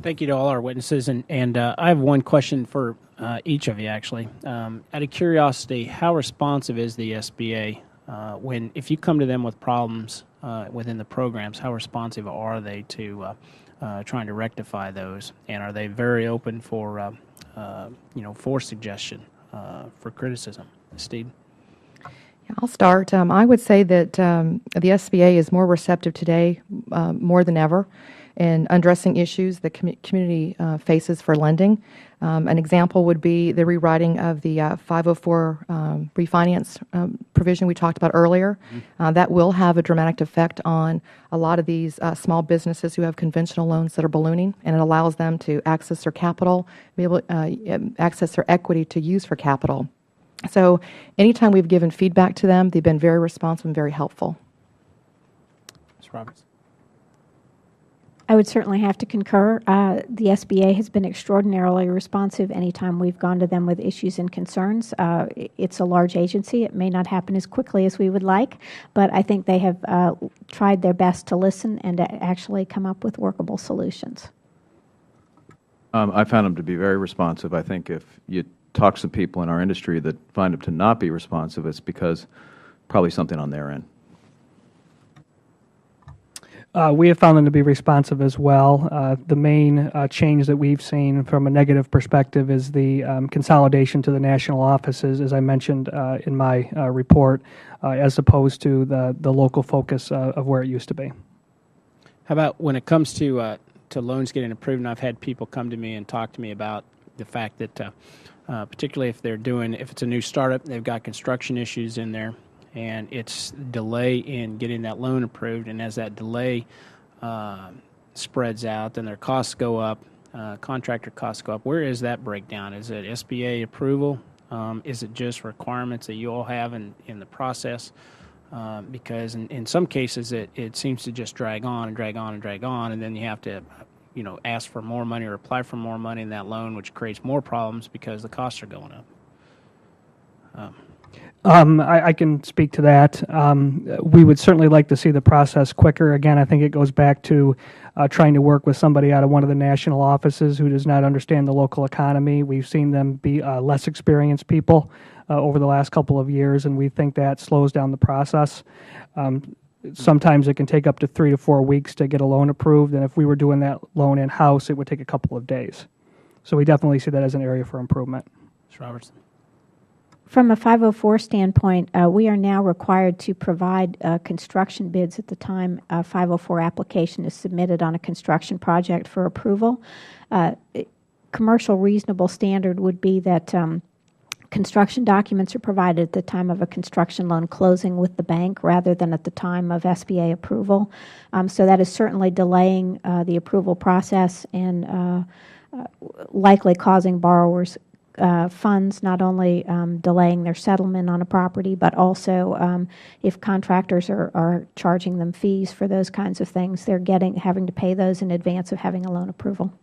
Thank you to all our witnesses, and I have one question for each of you, actually. Out of curiosity, how responsive is the SBA if you come to them with problems within the programs? How responsive are they to trying to rectify those, and are they very open for for suggestion, for criticism? Steve? I'll start. I would say that the SBA is more receptive today, more than ever, in addressing issues the community faces for lending. An example would be the rewriting of the 504 refinance provision we talked about earlier. That will have a dramatic effect on a lot of these small businesses who have conventional loans that are ballooning, and it allows them to access their capital, be able to access their equity to use for capital. So anytime we've given feedback to them, they've been very responsive and very helpful. Ms. Roberts? I would certainly have to concur. The SBA has been extraordinarily responsive anytime we've gone to them with issues and concerns. It's a large agency. It may not happen as quickly as we would like, but I think they have tried their best to listen and to actually come up with workable solutions. I found them to be very responsive. I think if you talk to some people in our industry that find them to not be responsive, it's because probably something on their end. We have found them to be responsive as well. The main change that we've seen from a negative perspective is the consolidation to the national offices, as I mentioned in my report, as opposed to the local focus of where it used to be. How about when it comes to loans getting approved? And I've had people come to me and talk to me about the fact that particularly if it's a new startup, they've got construction issues in there, and it's delay in getting that loan approved. And as that delay spreads out, then their costs go up, contractor costs go up. Where is that breakdown? Is it SBA approval? Is it just requirements that you all have in the process? Because in some cases it seems to just drag on and drag on and drag on, and then you have to ask for more money or apply for more money in that loan, which creates more problems because the costs are going up. I can speak to that. We would certainly like to see the process quicker. Again, I think it goes back to trying to work with somebody out of one of the national offices who does not understand the local economy. We've seen them be less experienced people over the last couple of years, and we think that slows down the process. Sometimes it can take up to 3 to 4 weeks to get a loan approved, and if we were doing that loan in-house, it would take a couple of days. So we definitely see that as an area for improvement. Ms. Robertson? From a 504 standpoint, we are now required to provide construction bids at the time a 504 application is submitted on a construction project for approval. Commercial reasonable standard would be that construction documents are provided at the time of a construction loan closing with the bank rather than at the time of SBA approval. So that is certainly delaying the approval process and likely causing borrowers funds, not only delaying their settlement on a property, but also if contractors are charging them fees for those kinds of things, they're having to pay those in advance of having a loan approval.